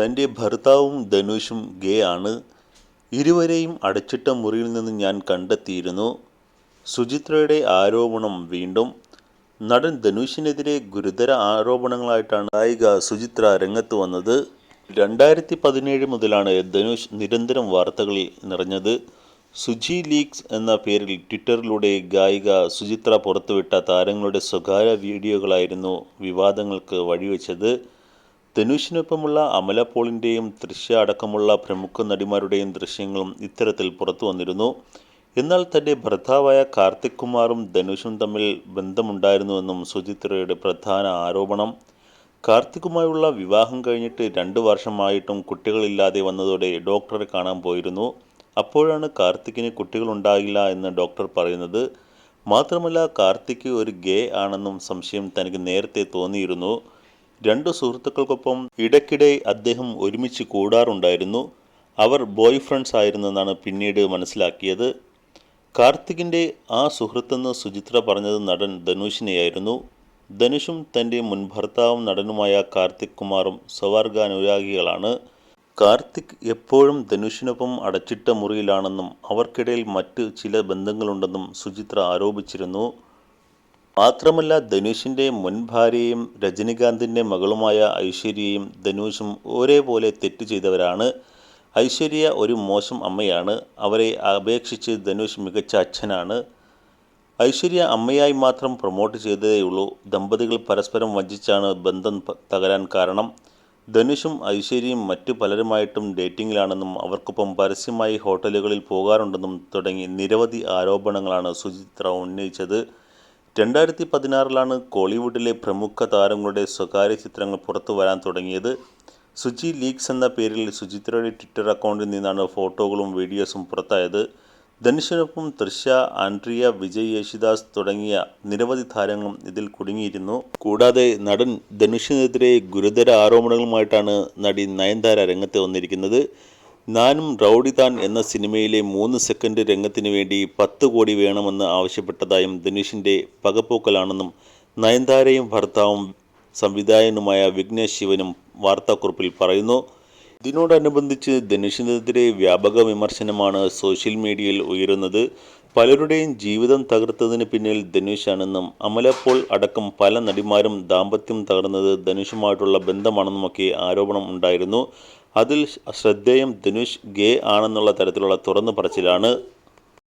തൻ്റെ ഭർത്താവും ധനുഷും ഗേ ആണ്. ഇരുവരെയും അടച്ചിട്ട മുറിയിൽ നിന്ന് ഞാൻ കണ്ടെത്തിയിരുന്നു. സുചിത്രയുടെ ആരോപണം വീണ്ടും. നടൻ ധനുഷിനെതിരെ ഗുരുതര ആരോപണങ്ങളായിട്ടാണ് ഗായിക സുചിത്ര രംഗത്ത് വന്നത്. 2017 മുതലാണ് ധനുഷ് നിരന്തരം വാർത്തകളിൽ നിറഞ്ഞത്. സുചി ലീക്സ് എന്ന പേരിൽ ട്വിറ്ററിലൂടെ ഗായിക സുചിത്ര പുറത്തുവിട്ട താരങ്ങളുടെ സ്വകാര്യ വീഡിയോകളായിരുന്നു വിവാദങ്ങൾക്ക് വഴിവെച്ചത്. ധനുഷിനൊപ്പമുള്ള അമല പോളിൻ്റെയും തൃശ്യ അടക്കമുള്ള പ്രമുഖ നടിമാരുടെയും ദൃശ്യങ്ങളും ഇത്തരത്തിൽ പുറത്തു വന്നിരുന്നു. എന്നാൽ തൻ്റെ ഭർത്താവായ കാർത്തിക് കുമാറും ധനുഷും തമ്മിൽ ബന്ധമുണ്ടായിരുന്നുവെന്നും സുചിത്രയുടെ പ്രധാന ആരോപണം. കാർത്തിക്കുമായുള്ള വിവാഹം കഴിഞ്ഞിട്ട് 2 വർഷമായിട്ടും കുട്ടികളില്ലാതെ വന്നതോടെ ഡോക്ടറെ കാണാൻ പോയിരുന്നു. അപ്പോഴാണ് കാർത്തിക്കിന് കുട്ടികളുണ്ടാകില്ല എന്ന് ഡോക്ടർ പറയുന്നത്. മാത്രമല്ല കാർത്തിക് ഒരു ഗേ ആണെന്നും സംശയം തനിക്ക് നേരത്തെ തോന്നിയിരുന്നു. 2 സുഹൃത്തുക്കൾക്കൊപ്പം ഇടയ്ക്കിടെ അദ്ദേഹം ഒരുമിച്ച് കൂടാറുണ്ടായിരുന്നു. അവർ ബോയ് ഫ്രണ്ട്സ് ആയിരുന്നെന്നാണ് പിന്നീട് മനസ്സിലാക്കിയത്. കാർത്തികിൻ്റെ ആ സുഹൃത്തെന്ന് സുചിത്ര പറഞ്ഞത് നടൻ ധനുഷിനെയായിരുന്നു. ധനുഷും തൻ്റെ മുൻ ഭർത്താവും നടനുമായ കാർത്തിക് കുമാറും സ്വവർഗ അനുരാഗികളാണ്. കാർത്തിക് എപ്പോഴും ധനുഷിനൊപ്പം അടച്ചിട്ട മുറിയിലാണെന്നും അവർക്കിടയിൽ മറ്റ് ചില ബന്ധങ്ങളുണ്ടെന്നും സുചിത്ര ആരോപിച്ചിരുന്നു. മാത്രമല്ല ധനുഷിൻ്റെ മുൻ ഭാര്യയും രജനികാന്തിൻ്റെ മകളുമായ ഐശ്വര്യയും ധനുഷും ഒരേപോലെ തെറ്റ് ചെയ്തവരാണ്. ഐശ്വര്യ ഒരു മോശം അമ്മയാണ്. അവരെ അപേക്ഷിച്ച് ധനുഷ് മികച്ച അച്ഛനാണ്. ഐശ്വര്യ അമ്മയായി മാത്രം പ്രൊമോട്ട് ചെയ്തതേയുള്ളൂ. ദമ്പതികൾ പരസ്പരം വഞ്ചിച്ചാണ് ബന്ധം തകരാൻ കാരണം. ധനുഷും ഐശ്വര്യയും മറ്റു പലരുമായിട്ടും ഡേറ്റിംഗിലാണെന്നും അവർക്കൊപ്പം പരസ്യമായി ഹോട്ടലുകളിൽ പോകാറുണ്ടെന്നും തുടങ്ങി നിരവധി ആരോപണങ്ങളാണ് സുചിത്ര ഉന്നയിച്ചത്. 2016 കോളിവുഡിലെ പ്രമുഖ താരങ്ങളുടെ സ്വകാര്യ ചിത്രങ്ങൾ പുറത്തു വരാൻ തുടങ്ങിയത്. സുചി ലീക്സ് എന്ന പേരിൽ സുചിത്രയുടെ ട്വിറ്റർ അക്കൗണ്ടിൽ നിന്നാണ് ഫോട്ടോകളും വീഡിയോസും പുറത്തായത്. ധനുഷിനൊപ്പം തൃശ്യ, ആൻഡ്രിയ, വിജയ് യേശുദാസ് തുടങ്ങിയ നിരവധി താരങ്ങളും ഇതിൽ കുടുങ്ങിയിരുന്നു. കൂടാതെ നടൻ ധനുഷിനെതിരെ ഗുരുതര ആരോപണങ്ങളുമായിട്ടാണ് നടി നയൻതാര രംഗത്ത് വന്നിരിക്കുന്നത്. നാനും റൗഡി താൻ എന്ന സിനിമയിലെ 3 സെക്കൻഡ് രംഗത്തിന് വേണ്ടി 10 കോടി വേണമെന്ന് ആവശ്യപ്പെട്ടതായും ധനുഷിൻ്റെ പകപോക്കലാണെന്നും നയൻതാരയും ഭർത്താവും സംവിധായകനുമായ വിഘ്നേഷ് ശിവനും വാർത്താക്കുറിപ്പിൽ പറയുന്നു. ഇതിനോടനുബന്ധിച്ച് ധനുഷിനെതിരെ വ്യാപക വിമർശനമാണ് സോഷ്യൽ മീഡിയയിൽ ഉയരുന്നത്. പലരുടെയും ജീവിതം തകർത്തതിന് പിന്നിൽ ധനുഷാണെന്നും അമല പോൾ അടക്കം പല നടിമാരും ദാമ്പത്യം തകർന്നത് ധനുഷുമായിട്ടുള്ള ബന്ധമാണെന്നുമൊക്കെ ആരോപണം ഉണ്ടായിരുന്നു. അതിൽ ശ്രദ്ധേയം ധനുഷ് ഗേ ആണെന്നുള്ള തരത്തിലുള്ള തുറന്നു പറച്ചിലാണ്.